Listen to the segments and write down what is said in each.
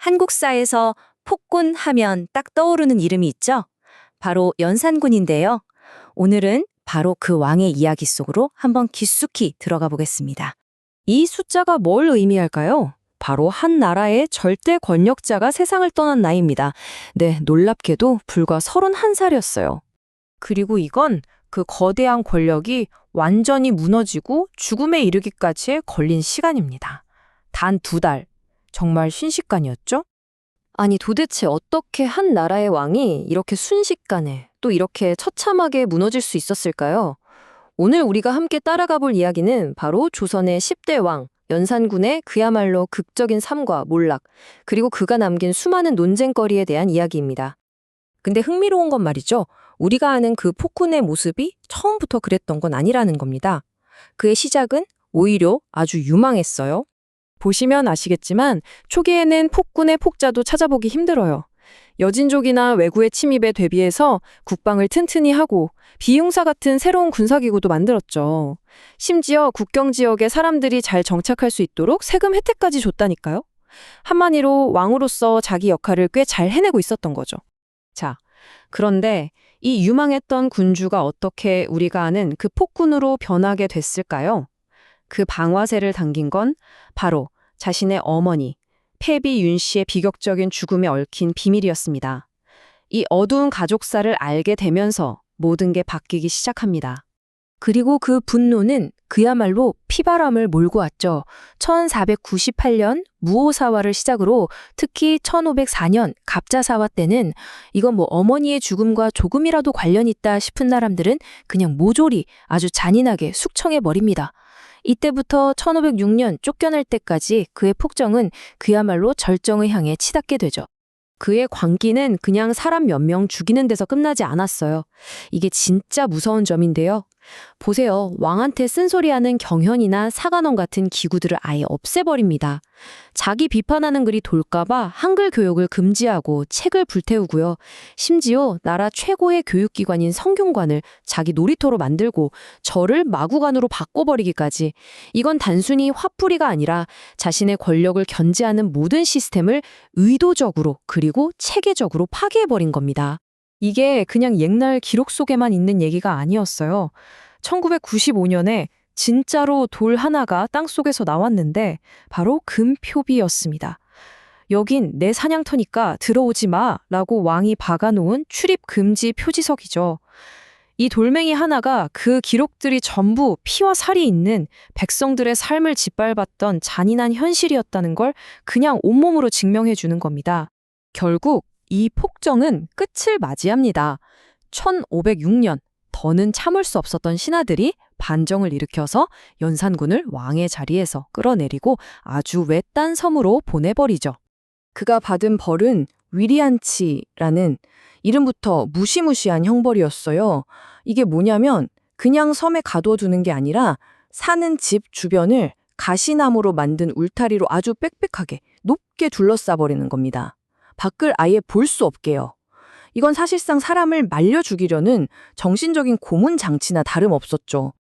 한국사에서 폭군 하면 딱 떠오르는 이름이 있죠? 바로 연산군인데요. 오늘은 바로 그 왕의 이야기 속으로 한번 깊숙이 들어가 보겠습니다. 이 숫자가 뭘 의미할까요? 바로 한 나라의 절대 권력자가 세상을 떠난 나이입니다. 네, 놀랍게도 불과 31살이었어요. 그리고 이건 그 거대한 권력이 완전히 무너지고 죽음에 이르기까지에 걸린 시간입니다. 단 2달. 정말 순식간이었죠? 아니 도대체 어떻게 한 나라의 왕이 이렇게 순식간에 또 이렇게 처참하게 무너질 수 있었을까요? 오늘 우리가 함께 따라가 볼 이야기는 바로 조선의 10대 왕, 연산군의 그야말로 극적인 삶과 몰락, 그리고 그가 남긴 수많은 논쟁거리에 대한 이야기입니다. 근데 흥미로운 건 말이죠. 우리가 아는 그 폭군의 모습이 처음부터 그랬던 건 아니라는 겁니다. 그의 시작은 오히려 아주 유망했어요. 보시면 아시겠지만 초기에는 폭군의 폭자도 찾아보기 힘들어요. 여진족이나 외구의 침입에 대비해서 국방을 튼튼히 하고 비용사 같은 새로운 군사기구도 만들었죠. 심지어 국경 지역에 사람들이 잘 정착할 수 있도록 세금 혜택까지 줬다니까요. 한마디로 왕으로서 자기 역할을 꽤 잘 해내고 있었던 거죠. 자, 그런데 이 유망했던 군주가 어떻게 우리가 아는 그 폭군으로 변하게 됐을까요? 그 방화쇠를 당긴 건 바로 자신의 어머니, 패비 윤 씨의 비격적인 죽음에 얽힌 비밀이었습니다. 이 어두운 가족사를 알게 되면서 모든 게 바뀌기 시작합니다. 그리고 그 분노는 그야말로 피바람을 몰고 왔죠. 1498년 무오사화를 시작으로 특히 1504년 갑자사화 때는 이건 뭐 어머니의 죽음과 조금이라도 관련 있다 싶은 사람들은 그냥 모조리 아주 잔인하게 숙청해버립니다. 이때부터 1506년 쫓겨날 때까지 그의 폭정은 그야말로 절정을 향해 치닫게 되죠. 그의 광기는 그냥 사람 몇 명 죽이는 데서 끝나지 않았어요. 이게 진짜 무서운 점인데요. 보세요. 왕한테 쓴소리하는 경현이나 사관원 같은 기구들을 아예 없애버립니다. 자기 비판하는 글이 돌까봐 한글 교육을 금지하고 책을 불태우고요. 심지어 나라 최고의 교육기관인 성균관을 자기 놀이터로 만들고 절을 마구간으로 바꿔버리기까지. 이건 단순히 화풀이가 아니라 자신의 권력을 견제하는 모든 시스템을 의도적으로 그리고 체계적으로 파괴해버린 겁니다. 이게 그냥 옛날 기록 속에만 있는 얘기가 아니었어요. 1995년에 진짜로 돌 하나가 땅속에서 나왔는데 바로 금표비였습니다. 여긴 내 사냥터니까 들어오지 마 라고 왕이 박아놓은 출입 금지 표지석이죠. 이 돌멩이 하나가 그 기록들이 전부 피와 살이 있는 백성들의 삶을 짓밟았던 잔인한 현실이었다는 걸 그냥 온몸으로 증명해 주는 겁니다. 결국 이 폭정은 끝을 맞이합니다. 1506년, 더는 참을 수 없었던 신하들이 반정을 일으켜서 연산군을 왕의 자리에서 끌어내리고 아주 외딴 섬으로 보내버리죠. 그가 받은 벌은 위리안치라는 이름부터 무시무시한 형벌이었어요. 이게 뭐냐면 그냥 섬에 가둬두는 게 아니라 사는 집 주변을 가시나무로 만든 울타리로 아주 빽빽하게 높게 둘러싸버리는 겁니다. 밖을 아예 볼 수 없게요. 이건 사실상 사람을 말려 죽이려는 정신적인 고문 장치나 다름없었죠.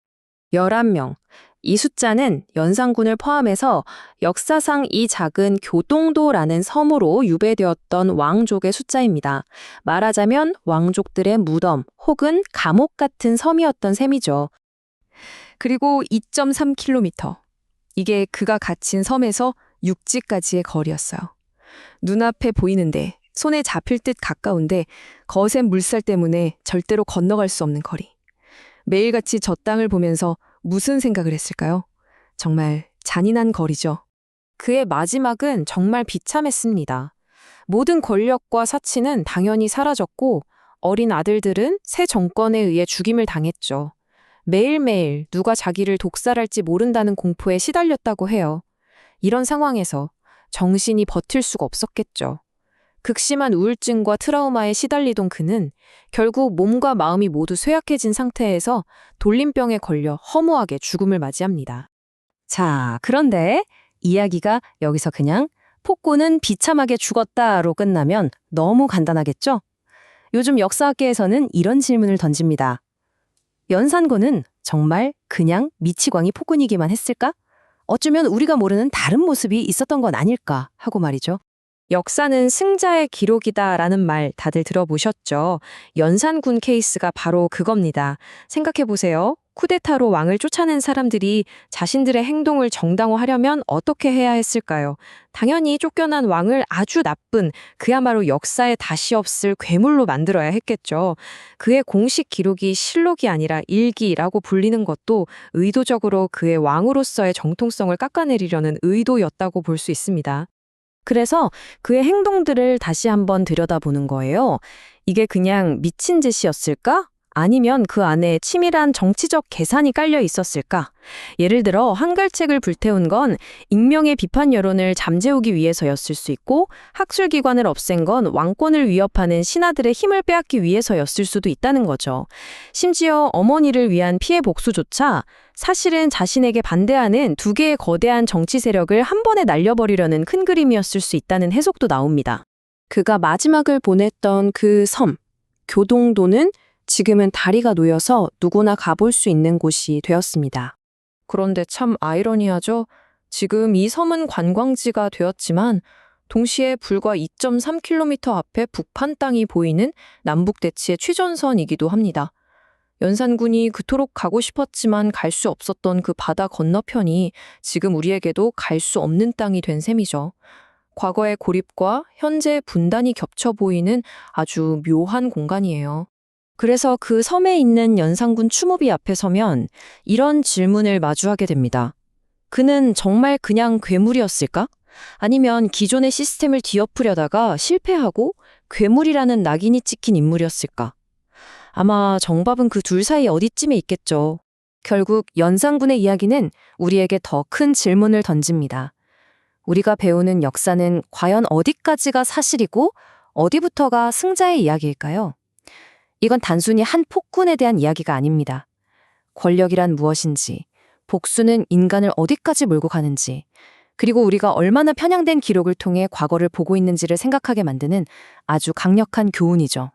11명. 이 숫자는 연산군을 포함해서 역사상 이 작은 교동도라는 섬으로 유배되었던 왕족의 숫자입니다. 말하자면 왕족들의 무덤 혹은 감옥 같은 섬이었던 셈이죠. 그리고 2.3km. 이게 그가 갇힌 섬에서 육지까지의 거리였어요. 눈앞에 보이는데 손에 잡힐 듯 가까운데 거센 물살 때문에 절대로 건너갈 수 없는 거리. 매일같이 저 땅을 보면서 무슨 생각을 했을까요? 정말 잔인한 거리죠. 그의 마지막은 정말 비참했습니다. 모든 권력과 사치는 당연히 사라졌고 어린 아들들은 새 정권에 의해 죽임을 당했죠. 매일매일 누가 자기를 독살할지 모른다는 공포에 시달렸다고 해요. 이런 상황에서 정신이 버틸 수가 없었겠죠. 극심한 우울증과 트라우마에 시달리던 그는 결국 몸과 마음이 모두 쇠약해진 상태에서 돌림병에 걸려 허무하게 죽음을 맞이합니다. 자, 그런데 이야기가 여기서 그냥 폭군은 비참하게 죽었다로 끝나면 너무 간단하겠죠? 요즘 역사학계에서는 이런 질문을 던집니다. 연산군은 정말 그냥 미치광이 폭군이기만 했을까? 어쩌면 우리가 모르는 다른 모습이 있었던 건 아닐까 하고 말이죠. 역사는 승자의 기록이다라는 말 다들 들어보셨죠? 연산군 케이스가 바로 그겁니다. 생각해보세요. 쿠데타로 왕을 쫓아낸 사람들이 자신들의 행동을 정당화하려면 어떻게 해야 했을까요? 당연히 쫓겨난 왕을 아주 나쁜, 그야말로 역사에 다시 없을 괴물로 만들어야 했겠죠. 그의 공식 기록이 실록이 아니라 일기라고 불리는 것도 의도적으로 그의 왕으로서의 정통성을 깎아내리려는 의도였다고 볼 수 있습니다. 그래서 그의 행동들을 다시 한번 들여다보는 거예요. 이게 그냥 미친 짓이었을까? 아니면 그 안에 치밀한 정치적 계산이 깔려 있었을까? 예를 들어 한글책을 불태운 건 익명의 비판 여론을 잠재우기 위해서였을 수 있고, 학술기관을 없앤 건 왕권을 위협하는 신하들의 힘을 빼앗기 위해서였을 수도 있다는 거죠. 심지어 어머니를 위한 피해 복수조차 사실은 자신에게 반대하는 두 개의 거대한 정치 세력을 한 번에 날려버리려는 큰 그림이었을 수 있다는 해석도 나옵니다. 그가 마지막을 보냈던 그 섬, 교동도는 지금은 다리가 놓여서 누구나 가볼 수 있는 곳이 되었습니다. 그런데 참 아이러니하죠? 지금 이 섬은 관광지가 되었지만 동시에 불과 2.3km 앞에 북한 땅이 보이는 남북 대치의 최전선이기도 합니다. 연산군이 그토록 가고 싶었지만 갈 수 없었던 그 바다 건너편이 지금 우리에게도 갈 수 없는 땅이 된 셈이죠. 과거의 고립과 현재의 분단이 겹쳐 보이는 아주 묘한 공간이에요. 그래서 그 섬에 있는 연산군 추모비 앞에 서면 이런 질문을 마주하게 됩니다. 그는 정말 그냥 괴물이었을까? 아니면 기존의 시스템을 뒤엎으려다가 실패하고 괴물이라는 낙인이 찍힌 인물이었을까? 아마 정답은 그 둘 사이 어디쯤에 있겠죠. 결국 연산군의 이야기는 우리에게 더 큰 질문을 던집니다. 우리가 배우는 역사는 과연 어디까지가 사실이고 어디부터가 승자의 이야기일까요? 이건 단순히 한 폭군에 대한 이야기가 아닙니다. 권력이란 무엇인지, 복수는 인간을 어디까지 몰고 가는지, 그리고 우리가 얼마나 편향된 기록을 통해 과거를 보고 있는지를 생각하게 만드는 아주 강력한 교훈이죠.